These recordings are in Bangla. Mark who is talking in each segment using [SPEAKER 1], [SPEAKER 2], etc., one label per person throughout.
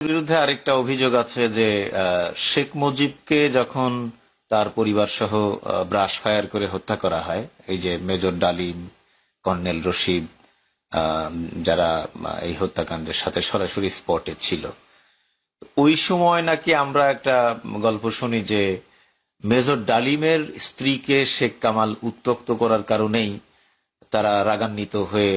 [SPEAKER 1] বিরুদ্ধে আরেকটা অভিযোগ আছে যে শেখ মুজিবকে যখন তার পরিবার সহ ব্রাশ ফায়ার করে হত্যা করা হয়, এই যে মেজর ডালিম, কর্নেল রশিদ, যারা এই হত্যাকাণ্ডের সাথে সরাসরি স্পটে ছিল, ওই সময় নাকি আমরা একটা গল্প শুনি যে মেজর ডালিমের স্ত্রীকে শেখ কামাল উত্ত্যক্ত করার কারণেই তারা রাগান্বিত হয়ে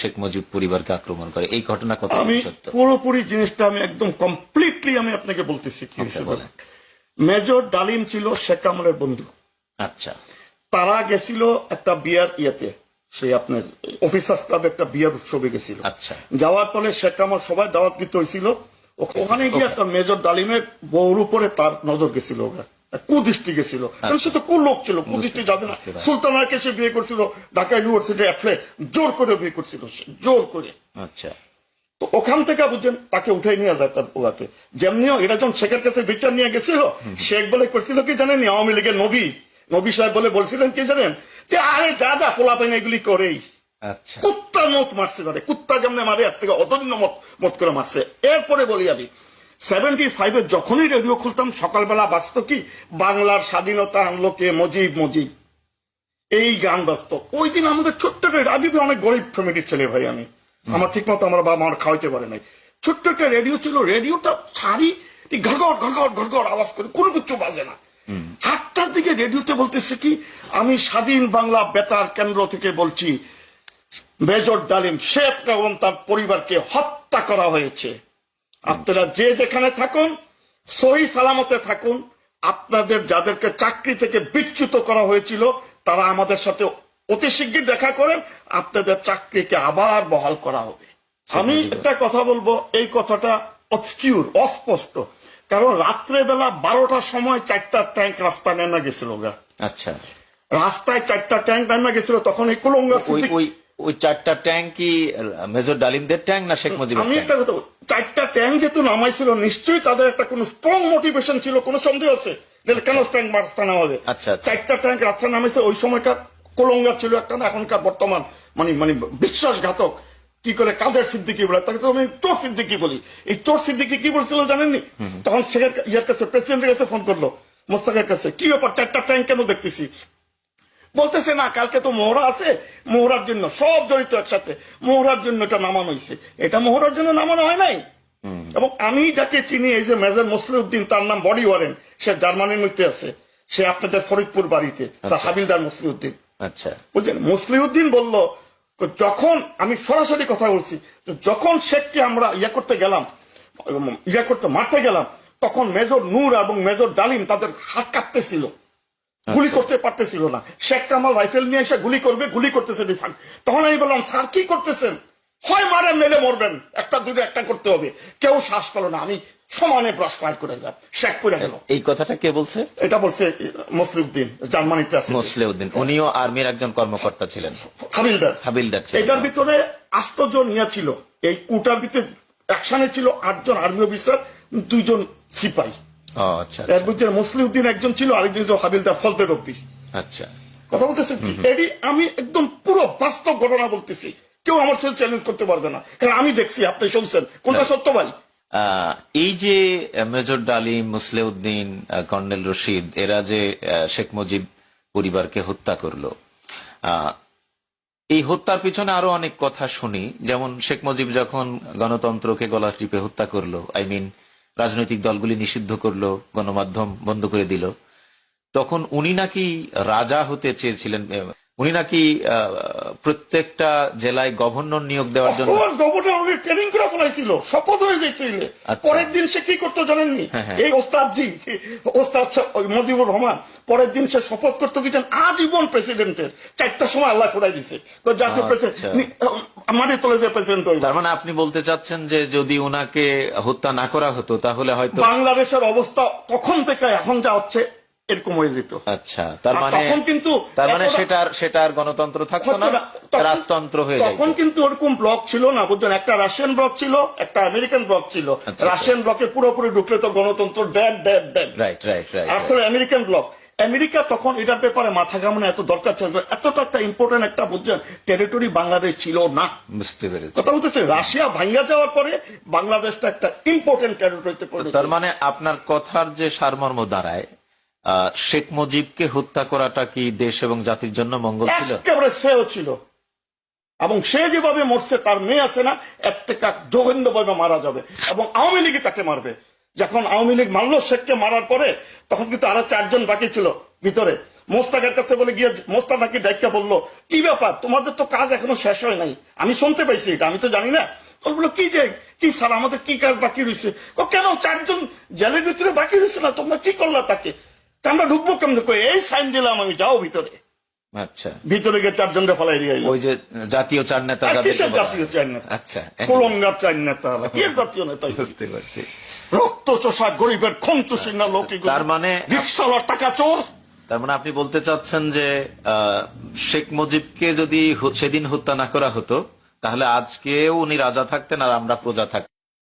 [SPEAKER 1] শেখ মুজিব পরিবারকে আক্রমণ করে। এই ঘটনা কত সত্য?
[SPEAKER 2] পুরোপুরি জিনিসটা আমি একদম কমপ্লিটলি আমি আপনাকে বলতেছি কি বলেন। মেজর ডালিম ছিল শেখ কামালের বন্ধু।
[SPEAKER 1] আচ্ছা,
[SPEAKER 2] তারা গেছিল একটা বিয়ার ইয়েতে, সেই আপনার অফিসার্স ক্লাবে একটা বিয়ার উৎসবে গেছিল।
[SPEAKER 1] আচ্ছা,
[SPEAKER 2] যাওয়ার পরে শেখ কামাল সবাই দাওয়াতকৃত হয়েছিল। ওখানে গিয়ে তার মেজর ডালিমের বউর উপরে তার নজর গেছিল, কুদৃষ্টি গেছিল। সে তো কুলোক ছিল, কুদৃষ্টি যাবে না। সুলতানাকে সে বিয়ে করছিল, ঢাকা ইউনিভার্সিটি অ্যাথলেট, জোর করে বিয়ে করছিল, জোর করে।
[SPEAKER 1] আচ্ছা,
[SPEAKER 2] তো ওখান থেকে বুঝছেন তাকে উঠাই নিয়ে যায় তার ওয়াকে। যেমনিও এটা যখন শেখের কাছে বিচার নিয়ে গেছিল, শেখ বলে করছিল কি জানেন, আওয়ামী লীগের নবী সাহেব বলে বলছিলেন কি জানেন, যে আরে যা যা পোলাপাইন এগুলি করেই।
[SPEAKER 1] আচ্ছা,
[SPEAKER 2] কুত্তার মত মারছে তাদের, কুত্তা যেমন মারে এর থেকে অদন্য মত করে মারছে। এরপরে বলি আমি 75 যখনই রেডিও খুলতাম সকালবেলা বাজতো কি, বাংলার স্বাধীনতা আনলো কে, মুজিব মুজিব, এই গান বাজতো। ওই দিন আমাদের ছোট্ট আমি অনেক গরিব ফ্যামিলির ছেলে ভাই, আমি আমার ঠিক মতো আমার বাবা আমার খাওয়াইতে পারে নাই। ছোট্ট একটা রেডিও ছিল, রেডিওটা ছাড়ি ঘগড় ঘগড় ঘগড় আওয়াজ করে, কোনো কিছু বাজে না। 8টার দিকে রেডিওতে বলতেছে কি, আমি স্বাধীন বাংলা বেতার কেন্দ্র থেকে বলছি, মেজর ডালিম শেখ এবং তার পরিবারকে হত্যা করা হয়েছে। আপনারা যে যেখানে থাকুন সহি সালামতে থাকুন। আপনাদের যাদেরকে চাকরি থেকে বিচ্যুত করা হয়েছিল তারা আমাদের সাথে অতি শীঘ্র দেখা করেন, আপনাদের চাকরিকে আবার বহাল করা হবে। আমি একটা কথা বলবো, এই কথাটা অবস্কিউর, অস্পষ্ট, কারণ রাত্রেবেলা 12টার সময় 4টা ট্যাঙ্ক রাস্তায় নেমে গেছিল।
[SPEAKER 1] আচ্ছা,
[SPEAKER 2] রাস্তায় 4টা ট্যাঙ্ক নেমে গেছিল, তখন এই কুলঙ্গা
[SPEAKER 1] ওই 4টা ট্যাঙ্ক কি মেজর ডালিমদের ট্যাঙ্ক না শেখ মুজিবের?
[SPEAKER 2] আমি একটা কথা, 4টা ট্যাঙ্ক যেহেতু নামাইছিল, নিশ্চয়ই তাদের একটা কোন স্ট্রং মোটিভেশন ছিল, কোন সন্দেহ আছে কেন ট্যাঙ্ক রাস্তা নামাবে। 4টা ট্যাঙ্ক রাস্তা নামাইছে, ওই সময়টা কোলঙ্গা ছিল একটা না, এখনকার বর্তমান মানে বিশ্বাসঘাতক কি করে কাদের সিদ্দিকি বলে, তাকে তো আমি চোর সিদ্দিকি বলি। এই চোর সিদ্দিকি কি বলছিল জানেননি? তখন শেখের ইয়ার কাছে, প্রেসিডেন্টের কাছে ফোন করলো, মোস্তাকের কাছে, কি ব্যাপার 4টা ট্যাঙ্ক কেন দেখতেছি? বলতেছে না, কালকে তো মোহরা আছে, মোহরার জন্য সব জড়িত একসাথে, মোহরার জন্য এটা নামানো হয়েছে। এটা মোহরার জন্য নামানো হয় নাই। এবং আমি যাকে চিনি, এই যে মেজর মুসলিউদ্দিন, তার নাম বডি ওয়ারেন, সে জার্মানির মধ্যে আছে, সে আপনাদের ফরিদপুর বাড়িতে, তার হাবিলদার মুসলিউদ্দিন।
[SPEAKER 1] আচ্ছা,
[SPEAKER 2] বুঝলেন, মুসলিউদ্দিন বলল, যখন আমি সরাসরি কথা বলছি, যখন শেখকে আমরা মারতে গেলাম, তখন মেজর নূর এবং মেজর ডালিম তাদের হাত কাঁপতেছিল, গুলি করতে পারতেছিল না। শেখ কামাল রাইফেল নিয়ে এসে গুলি করবে, গুলি করতেছে। তখন আমি বললাম, স্যার কি করতেছেন? হয় মারেন, মেলে মরবেন, একটা দুটো একটা করতে হবে। কেউ শ্বাস পেল না, আমি সমানে ব্রাশ ফায়ার করে গেলাম, শেখ করে গেল।
[SPEAKER 1] এই কথাটা কে বলছে?
[SPEAKER 2] এটা বলছে মুসলিউদ্দিন, জার্মানিতে আছে।
[SPEAKER 1] মুসলিউদ্দিন, উনিও আর্মির একজন কর্মকর্তা ছিলেন, হাবিলদার ছিলেন।
[SPEAKER 2] এটার ভিতরে 8 জন ইয়া ছিল, এই কুটার ভিতরে অ্যাকশনে ছিল 8 জন আর্মি অফিসার, 2 জন সিপাহী।
[SPEAKER 1] আচ্ছা,
[SPEAKER 2] এর ভিতরে মুসলিউদ্দিন একজন ছিল, আরেকজন ছিল হাবিলদার ফলতে রব্বি।
[SPEAKER 1] আচ্ছা,
[SPEAKER 2] কথা বলতেছে এটি আমি একদম পুরো বাস্তব ঘটনা বলতেছি, কেউ আমার সাথে চ্যালেঞ্জ করতে পারবে না, কারণ আমি দেখছি, আপনি শুনছেন, কোনটা সত্য ভাই?
[SPEAKER 1] এই যে মেজর ডালিম, মুসলিউদ্দিন, কর্নেল রশিদ, এরা যে শেখ মুজিব পরিবারকে হত্যা করলো, এই হত্যার পিছনে আরো অনেক কথা শুনি। যেমন শেখ মুজিব যখন গণতন্ত্রকে গলা টিপে হত্যা করলো, রাজনৈতিক দলগুলি নিষিদ্ধ করলো, গণমাধ্যম বন্ধ করে দিল, তখন উনি নাকি রাজা হতে চেয়েছিলেন। উনি নাকি প্রত্যেকটা জেলায় গভর্নর নিয়োগ দেওয়ার জন্য
[SPEAKER 2] গভর্নর ট্রেনিং করে ফেলাইছিল, শপথ হয়ে যেত। পরের দিন সে কি করতো জানেননি? এই ওস্তাদজি, ওস্তাদ মুজিবুর রহমান, পরের দিন সে শপথ করতো কি জানেন? আজীবন প্রেসিডেন্টের 4টার সময় আল্লাহ ছড়াই দিছে, তো জাতীয় প্রেসিডেন্ট মাটির তলে যে প্রেসিডেন্ট হইল।
[SPEAKER 1] তার মানে আপনি বলতে চাচ্ছেন যে যদি ওনাকে হত্যা না করা হতো তাহলে হয়তো
[SPEAKER 2] বাংলাদেশের অবস্থা তখন থেকে এখন যা হচ্ছে এরকম হয়ে যেত।
[SPEAKER 1] আচ্ছা, তার মানে সেটার গণতন্ত্র থাকতো না, রাজতন্ত্র হয়ে যেত।
[SPEAKER 2] তখন কিন্তু ওরকম ব্লক ছিল না, বুঝছেন, একটা রাশিয়ান ব্লক ছিল, একটা আমেরিকান ব্লক ছিল। রাশিয়ান ব্লকে পুরোপুরি ঢুকলে তো গণতন্ত্র ডেড।
[SPEAKER 1] রাইট।
[SPEAKER 2] আসলে আমেরিকান ব্লক, আমেরিকা তখন এটার ব্যাপারে মাথা ঘামানো এত দরকার ছিল না। এতটা একটা ইম্পর্টেন্ট একটা বুঝছেন টেরিটরি বাংলাদেশ ছিল না।
[SPEAKER 1] বুঝতে পেরেছি।
[SPEAKER 2] কথা বলতেছে রাশিয়া ভাঙ্গা যাওয়ার পরে বাংলাদেশটা একটা ইম্পর্টেন্ট টেরিটরিতে পরিণত
[SPEAKER 1] তার মানে আপনার কথার যে সারমর্ম দাঁড়ায়, শেখ মুজিবকে হত্যা করাটা কি দেশ এবং জাতির জন্য মঙ্গল ছিল?
[SPEAKER 2] একেবারে সেও ছিল, এবং সে যেভাবে মরছে তার মেয়ে আছে না, এর থেকে জঘন্যভাবে মারা যাবে, এবং আওয়ামী লীগই তাকে মারবে। যখন আওয়ামী লীগ মারলো শেখকে মারার পরে, তখন কিন্তু আরো 4 জন বাকি ছিল ভিতরে। মোস্তাকের কাছে বলে গিয়ে মোস্তাক নাকি ডাইকা বললো, কি ব্যাপার, তোমাদের তো কাজ এখনো শেষ হয় নাই। আমি শুনতে পাইছি এটা, আমি তো জানি না। বললো কি যে কি স্যার, আমাদের কি কাজ বাকি রয়েছে? কেন 4 জন জেলের ভিতরে বাকি রয়েছে না, তোমরা কি করলা তাকে? আমরা ঢুকবো কেমন? এই সাইন দিলাম আমি, যাও ভিতরে।
[SPEAKER 1] আচ্ছা,
[SPEAKER 2] ভিতরে গিয়ে 4 জনকে ফেলাই দিয়ে
[SPEAKER 1] ওই যে জাতীয় চার নেতা,
[SPEAKER 2] কিসের জাতীয় চার নেতা?
[SPEAKER 1] আচ্ছা,
[SPEAKER 2] কোলঙ্গার চার নেতা, কি জাতীয় নেতা?
[SPEAKER 1] বুঝতে পারছি।
[SPEAKER 2] রক্ত চোষা গরিবের খুন চুষি না লোক।
[SPEAKER 1] তার মানে
[SPEAKER 2] রিক্সাওয়ালার টাকা চোর।
[SPEAKER 1] তার মানে আপনি বলতে চাচ্ছেন যে শেখ মুজিবকে যদি সেদিন হত্যা না করা হতো, তাহলে আজকেও উনি রাজা থাকতেন আর আমরা প্রজা থাকতাম।